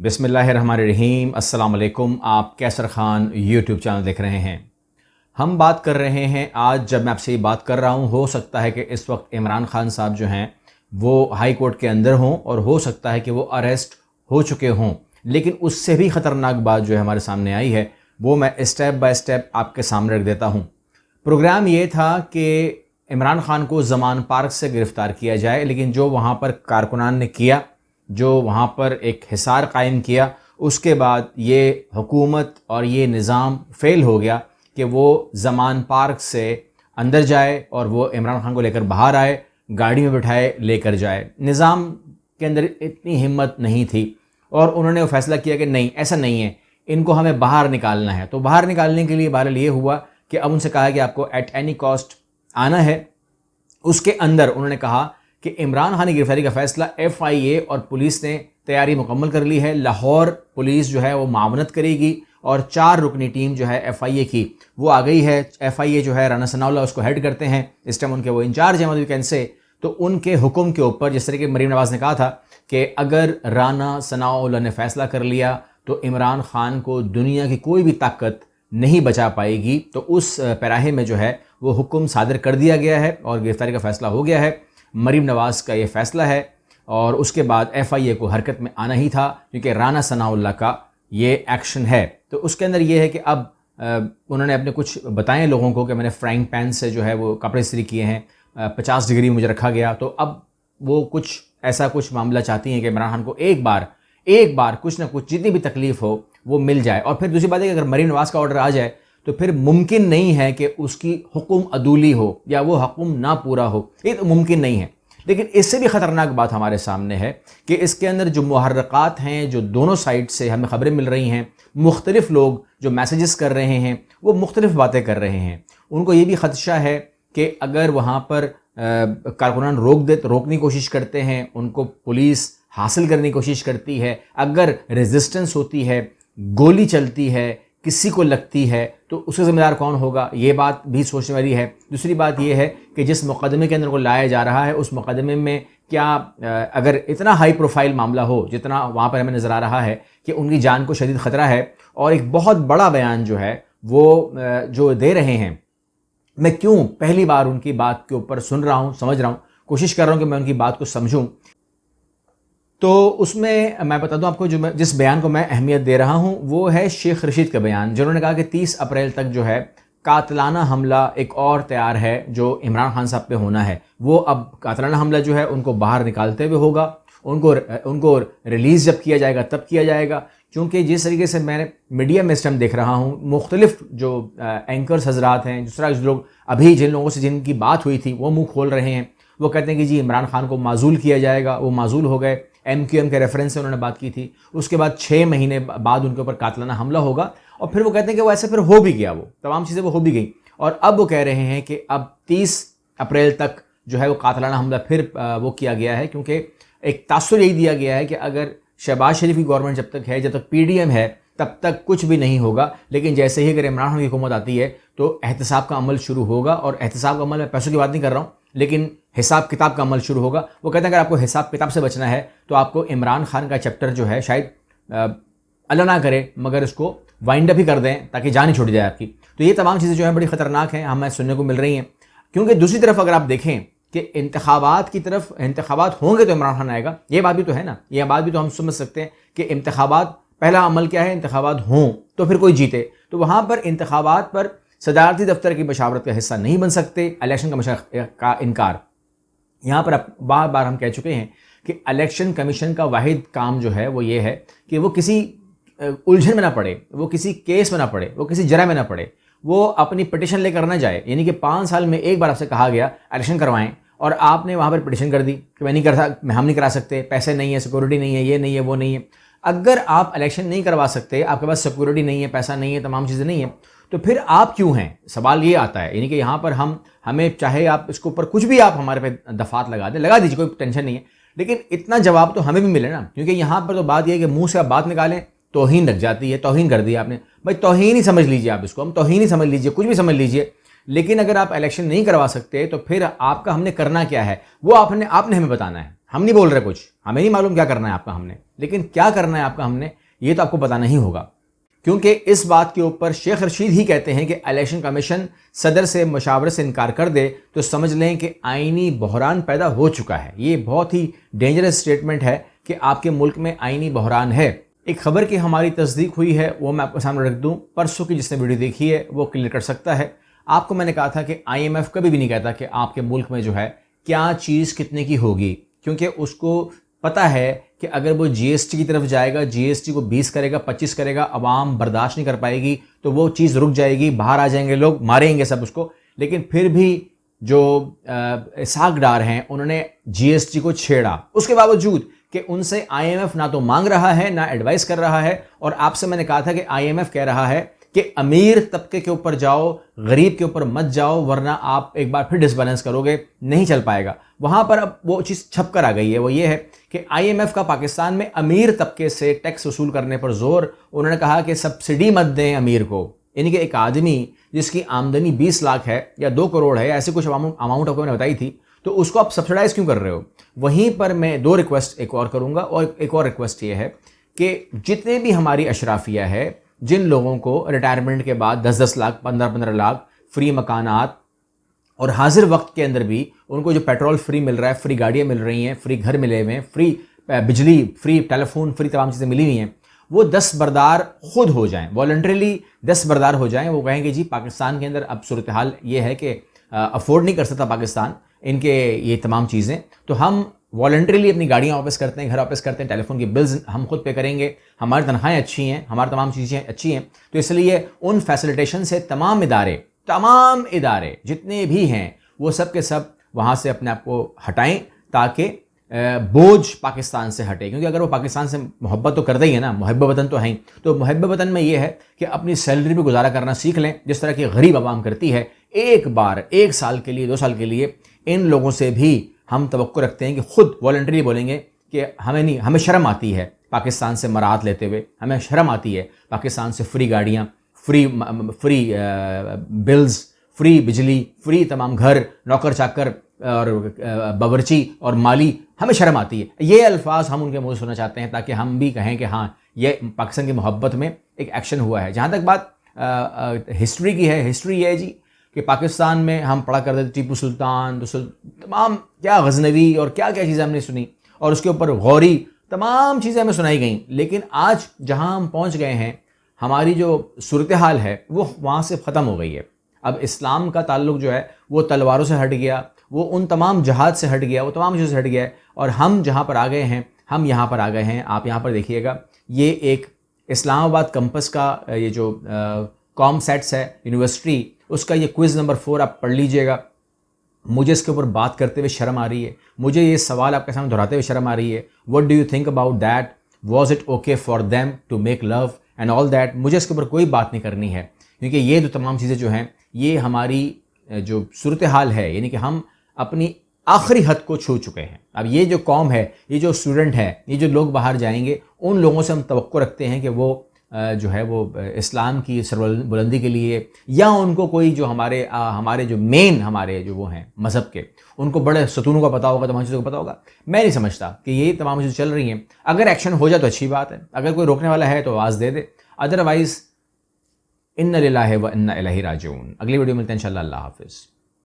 بسم اللہ الرحمن الرحیم۔ السلام علیکم۔ آپ کیسر خان یوٹیوب چینل دیکھ رہے ہیں۔ ہم بات کر رہے ہیں آج جب میں آپ سے یہ بات کر رہا ہوں، ہو سکتا ہے کہ اس وقت عمران خان صاحب جو ہیں وہ ہائی کورٹ کے اندر ہوں اور ہو سکتا ہے کہ وہ اریسٹ ہو چکے ہوں، لیکن اس سے بھی خطرناک بات جو ہے ہمارے سامنے آئی ہے وہ میں اسٹیپ بائی اسٹیپ آپ کے سامنے رکھ دیتا ہوں۔ پروگرام یہ تھا کہ عمران خان کو زمان پارک سے گرفتار کیا جائے، لیکن جو وہاں پر کارکنان نے کیا، جو وہاں پر ایک حصار قائم کیا، اس کے بعد یہ حکومت اور یہ نظام فیل ہو گیا کہ وہ زمان پارک سے اندر جائے اور وہ عمران خان کو لے کر باہر آئے، گاڑی میں بٹھائے لے کر جائے۔ نظام کے اندر اتنی ہمت نہیں تھی اور انہوں نے وہ فیصلہ کیا کہ نہیں، ایسا نہیں ہے، ان کو ہمیں باہر نکالنا ہے۔ تو باہر نکالنے کے لیے بہرحال یہ ہوا کہ اب ان سے کہا کہ آپ کو ایٹ اینی کاسٹ آنا ہے۔ اس کے اندر انہوں نے کہا کہ عمران خان کی گرفتاری کا فیصلہ ایف آئی اے اور پولیس نے تیاری مکمل کر لی ہے۔ لاہور پولیس جو ہے وہ معاونت کرے گی اور 4 رکنی ٹیم جو ہے ایف آئی اے کی وہ آ گئی ہے۔ ایف آئی اے جو ہے رانا ثناء اللہ اس کو ہیڈ کرتے ہیں، اس ٹائم ان کے وہ انچارج ہیں وی کین سے۔ تو ان کے حکم کے اوپر، جس طرح کہ مریم نواز نے کہا تھا کہ اگر رانا ثناء اللہ نے فیصلہ کر لیا تو عمران خان کو دنیا کی کوئی بھی طاقت نہیں بچا پائے گی، تو اس پیراہے میں جو ہے وہ حکم صادر کر دیا گیا ہے اور گرفتاری کا فیصلہ ہو گیا ہے۔ مریم نواز کا یہ فیصلہ ہے اور اس کے بعد ایف آئی اے کو حرکت میں آنا ہی تھا کیونکہ رانا ثناء اللہ کا یہ ایکشن ہے۔ تو اس کے اندر یہ ہے کہ اب انہوں نے اپنے کچھ بتائیں لوگوں کو کہ میں نے فرائنگ پین سے جو ہے وہ کپڑے استری کیے ہیں، 50 ڈگری مجھے رکھا گیا۔ تو اب وہ کچھ معاملہ چاہتی ہیں کہ عمران خان کو ایک بار کچھ نہ کچھ جتنی بھی تکلیف ہو وہ مل جائے۔ اور پھر دوسری بات ہے کہ اگر مریم نواز کا آرڈر آ جائے تو پھر ممکن نہیں ہے کہ اس کی حکم عدولی ہو یا وہ حکم نہ پورا ہو، یہ تو ممکن نہیں ہے۔ لیکن اس سے بھی خطرناک بات ہمارے سامنے ہے کہ اس کے اندر جو محرکات ہیں، جو دونوں سائڈ سے ہمیں خبریں مل رہی ہیں، مختلف لوگ جو میسیجز کر رہے ہیں وہ مختلف باتیں کر رہے ہیں۔ ان کو یہ بھی خدشہ ہے کہ اگر وہاں پر کارکنان روکنے کی کوشش کرتے ہیں، ان کو پولیس حاصل کرنے کی کوشش کرتی ہے، اگر ریزسٹنس ہوتی ہے، گولی چلتی ہے، کسی کو لگتی ہے تو اس کا ذمہ دار کون ہوگا، یہ بات بھی سوچنے والی ہے۔ دوسری بات یہ ہے کہ جس مقدمے کے اندر کو لایا جا رہا ہے اس مقدمے میں کیا اگر اتنا ہائی پروفائل معاملہ ہو جتنا وہاں پر ہمیں نظر آ رہا ہے کہ ان کی جان کو شدید خطرہ ہے، اور ایک بہت بڑا بیان جو ہے وہ جو دے رہے ہیں، میں کیوں پہلی بار ان کی بات کے اوپر سن رہا ہوں، سمجھ رہا ہوں، کوشش کر رہا ہوں کہ میں ان کی بات کو سمجھوں۔ تو اس میں بتا دوں آپ کو جس بیان کو میں اہمیت دے رہا ہوں وہ ہے شیخ رشید کا بیان، جنہوں نے کہا کہ 30 اپریل تک جو ہے قاتلانہ حملہ ایک اور تیار ہے جو عمران خان صاحب پہ ہونا ہے۔ وہ اب قاتلانہ حملہ جو ہے ان کو باہر نکالتے ہوئے ہوگا، ان کو ریلیز جب کیا جائے گا تب کیا جائے گا، کیونکہ جس طریقے سے میں نے میڈیا میں اس ٹائم دیکھ رہا ہوں، مختلف جو اینکرز حضرات ہیں، جس طرح لوگ ابھی جن لوگوں سے جن کی بات ہوئی تھی وہ منہ کھول رہے ہیں، وہ کہتے ہیں کہ جی عمران خان کو معزول کیا جائے گا، وہ معزول ہو گئے۔ ایم کیو ایم کے ریفرنس سے انہوں نے بات کی تھی، اس کے بعد 6 مہینے بعد ان کے اوپر قاتلانہ حملہ ہوگا، اور پھر وہ کہتے ہیں کہ وہ ایسے پھر ہو بھی گیا، وہ تمام چیزیں وہ ہو بھی گئیں، اور اب وہ کہہ رہے ہیں کہ اب 30 اپریل تک جو ہے وہ قاتلانہ حملہ پھر وہ کیا گیا ہے، کیونکہ ایک تاثر یہی دیا گیا ہے کہ اگر شہباز شریف کی گورنمنٹ جب تک ہے، جب تک پی ڈی ایم ہے، تب تک کچھ بھی نہیں ہوگا، لیکن جیسے ہی اگر عمران خان کی حکومت آتی ہے تو احتساب کا عمل شروع ہوگا، اور احتساب کا عمل میں پیسوں کی بات نہیں کر رہا ہوں لیکن حساب کتاب کا عمل شروع ہوگا۔ وہ کہتے ہیں اگر آپ کو حساب کتاب سے بچنا ہے تو آپ کو عمران خان کا چیپٹر جو ہے شاید اللہ نہ کرے مگر اس کو وائنڈ اپ ہی کر دیں تاکہ جان ہی چھوٹ جائے آپ کی۔ تو یہ تمام چیزیں جو ہیں بڑی خطرناک ہیں، ہمیں سننے کو مل رہی ہیں، کیونکہ دوسری طرف اگر آپ دیکھیں کہ انتخابات ہوں گے تو عمران خان آئے گا، یہ بات بھی تو ہے نا، یہ بات بھی تو ہم سمجھ سکتے ہیں کہ انتخابات پہلا عمل کیا ہے، انتخابات ہوں تو پھر کوئی جیتے، تو وہاں پر انتخابات پر صدارتی دفتر کی مشاورت کا حصہ نہیں بن سکتے، الیکشن کا انکار۔ یہاں پر بار بار ہم کہہ چکے ہیں کہ الیکشن کمیشن کا واحد کام جو ہے وہ یہ ہے کہ وہ کسی الجھن میں نہ پڑے، وہ کسی کیس میں نہ پڑے، وہ کسی جرح میں نہ پڑے، وہ اپنی پٹیشن لے کر نہ جائے، یعنی کہ 5 سال میں ایک بار آپ سے کہا گیا الیکشن کروائیں اور آپ نے وہاں پر پٹیشن کر دی کہ ہم نہیں کرا سکتے، پیسے نہیں ہے، سیکورٹی نہیں ہے، یہ نہیں ہے، وہ نہیں ہے۔ اگر آپ الیکشن نہیں کروا سکتے، آپ کے پاس سیکورٹی نہیں ہے، پیسہ نہیں ہے، تمام چیزیں نہیں ہیں، تو پھر آپ کیوں ہیں؟ سوال یہ آتا ہے، یعنی کہ یہاں پر ہمیں چاہے آپ اس کے اوپر کچھ بھی آپ ہمارے پہ دفعات لگا دیجیے، کوئی ٹینشن نہیں ہے، لیکن اتنا جواب تو ہمیں بھی ملے نا، کیونکہ یہاں پر تو بات یہ ہے کہ منہ سے آپ بات نکالیں توہین لگ جاتی ہے، توہین کر دی آپ نے، بھائی توہین ہی سمجھ لیجیے، آپ اس کو ہم توہین ہی سمجھ لیجیے، کچھ بھی سمجھ لیجیے، لیکن اگر آپ الیکشن نہیں کروا سکتے تو پھر آپ کا ہم نے کرنا کیا ہے وہ آپ نے ہمیں بتانا ہے. ہم نہیں بول رہے کچھ, ہمیں نہیں معلوم کیا کرنا ہے آپ کا ہم نے, لیکن کیا کرنا ہے آپ کا ہم نے یہ تو آپ کو بتانا ہی ہوگا. کیونکہ اس بات کے اوپر شیخ رشید ہی کہتے ہیں کہ الیکشن کمیشن صدر سے مشاورت سے انکار کر دے تو سمجھ لیں کہ آئینی بحران پیدا ہو چکا ہے. یہ بہت ہی ڈینجرس سٹیٹمنٹ ہے کہ آپ کے ملک میں آئینی بحران ہے. ایک خبر کی ہماری تصدیق ہوئی ہے, وہ میں آپ کے سامنے رکھ دوں. پرسوں کی جس نے ویڈیو دیکھی ہے وہ کلیئر کر سکتا ہے. آپ کو میں نے کہا تھا کہ IMF کبھی بھی نہیں کہتا کہ آپ کے ملک میں جو ہے کیا چیز کتنے کی ہوگی, کیونکہ اس کو پتہ ہے کہ اگر وہ GST کی طرف جائے گا, GST کو 20 کرے گا 25 کرے گا, عوام برداشت نہیں کر پائے گی تو وہ چیز رک جائے گی, باہر آ جائیں گے لوگ, ماریں گے سب اس کو. لیکن پھر بھی جو اسحاق ڈار ہیں انہوں نے GST کو چھیڑا, اس کے باوجود کہ ان سے IMF نہ تو مانگ رہا ہے نہ ایڈوائز کر رہا ہے. اور آپ سے میں نے کہا تھا کہ IMF کہہ رہا ہے کہ امیر طبقے کے اوپر جاؤ, غریب کے اوپر مت جاؤ, ورنہ آپ ایک بار پھر ڈس بیلنس کرو گے, نہیں چل پائے گا. وہاں پر اب وہ چیز چھپ کر آ گئی ہے, وہ یہ ہے کہ IMF کا پاکستان میں امیر طبقے سے ٹیکس وصول کرنے پر زور. انہوں نے کہا کہ سبسڈی مت دیں امیر کو, یعنی کہ ایک آدمی جس کی آمدنی 20 لاکھ ہے یا 2 کروڑ ہے, ایسے کچھ اماؤنٹ آپ کو میں نے بتائی تھی, تو اس کو آپ سبسڈائز کیوں کر رہے ہو. وہیں پر میں 2 ریکویسٹ ایک اور کروں گا, اور ایک اور ریکویسٹ یہ ہے کہ جتنے بھی ہماری اشرافیہ ہے, جن لوگوں کو ریٹائرمنٹ کے بعد 10-10 لاکھ 15-15 لاکھ فری مکانات, اور حاضر وقت کے اندر بھی ان کو جو پیٹرول فری مل رہا ہے, فری گاڑیاں مل رہی ہیں, فری گھر ملے ہوئے ہیں, فری بجلی, فری ٹیلی فون, فری تمام چیزیں ملی ہوئی ہیں, وہ 10 بردار خود ہو جائیں, والنٹریلی 10 بردار ہو جائیں. وہ کہیں کہ جی پاکستان کے اندر اب صورتحال یہ ہے کہ افورڈ نہیں کر سکتا پاکستان ان کے یہ تمام چیزیں, تو ہم والنٹریلی اپنی گاڑیاں واپس کرتے ہیں, گھر واپس کرتے ہیں, ٹیلی فون کی بلز ہم خود پے کریں گے, ہماری تنخواہیں اچھی ہیں, ہماری تمام چیزیں اچھی ہیں. تو اس لیے ان فیسلیٹیشن سے تمام ادارے جتنے بھی ہیں وہ سب کے سب وہاں سے اپنے آپ کو ہٹائیں, تاکہ بوجھ پاکستان سے ہٹے. کیونکہ اگر وہ پاکستان سے محبت تو کرتے ہی ہے نا, محب وطن تو ہیں, تو محب وطن میں یہ ہے کہ اپنی سیلری پہ گزارا کرنا سیکھ لیں, جس طرح کی غریب عوام کرتی ہے. ایک بار 1 سال کے لیے 2 سال کے لیے ان لوگوں سے بھی ہم توقع رکھتے ہیں کہ خود والنٹری بولیں گے کہ ہمیں شرم آتی ہے پاکستان سے مراعات لیتے ہوئے, ہمیں شرم آتی ہے پاکستان سے فری گاڑیاں, فری بلز, فری بجلی, فری تمام گھر, نوکر چاکر اور باورچی اور مالی, ہمیں شرم آتی ہے. یہ الفاظ ہم ان کے منہ سے سننا چاہتے ہیں تاکہ ہم بھی کہیں کہ ہاں یہ پاکستان کی محبت میں ایک ایکشن ہوا ہے. جہاں تک بات ہسٹری کی ہے, ہسٹری یہ ہے جی کہ پاکستان میں ہم پڑھا کرتے تھے ٹیپو سلطان, تمام کیا غزنوی اور کیا کیا چیزیں ہم نے سنی, اور اس کے اوپر غوری, تمام چیزیں ہمیں سنائی گئیں. لیکن آج جہاں ہم پہنچ گئے ہیں, ہماری جو صورتحال ہے وہ وہاں سے ختم ہو گئی ہے. اب اسلام کا تعلق جو ہے وہ تلواروں سے ہٹ گیا, وہ ان تمام جہاد سے ہٹ گیا, وہ تمام چیزوں سے ہٹ گیا ہے, اور ہم جہاں پر آ گئے ہیں, ہم یہاں پر آ گئے ہیں. آپ یہاں پر دیکھیے گا, یہ ایک اسلام آباد کمپس کا یہ جو کام سیٹس ہے یونیورسٹی, اس کا یہ کوئز نمبر 4 آپ پڑھ لیجئے گا. مجھے اس کے اوپر بات کرتے ہوئے شرم آ رہی ہے, مجھے یہ سوال آپ کے سامنے دہراتے ہوئے شرم آ رہی ہے. What do you think about that, was it okay for them to make love and all that. مجھے اس کے اوپر کوئی بات نہیں کرنی ہے, کیونکہ یہ جو تمام چیزیں جو ہیں یہ ہماری جو صورتحال ہے, یعنی کہ ہم اپنی آخری حد کو چھو چکے ہیں. اب یہ جو قوم ہے, یہ جو اسٹوڈنٹ ہے, یہ جو لوگ باہر جائیں گے, ان لوگوں سے ہم توقع رکھتے ہیں کہ وہ جو ہے وہ اسلام کی سربلندی کے لیے, یا ان کو کوئی جو ہمارے جو مین ہمارے جو وہ ہیں مذہب کے, ان کو بڑے ستونوں کا پتہ ہوگا, تمام چیزوں کا پتہ ہوگا. میں نہیں سمجھتا کہ یہ تمام چیزیں چل رہی ہیں. اگر ایکشن ہو جائے تو اچھی بات ہے, اگر کوئی روکنے والا ہے تو آواز دے دے, ادروائز ان للہ و انا الیہ راجعون. اگلی ویڈیو ملتے ہیں انشاءاللہ. اللہ حافظ.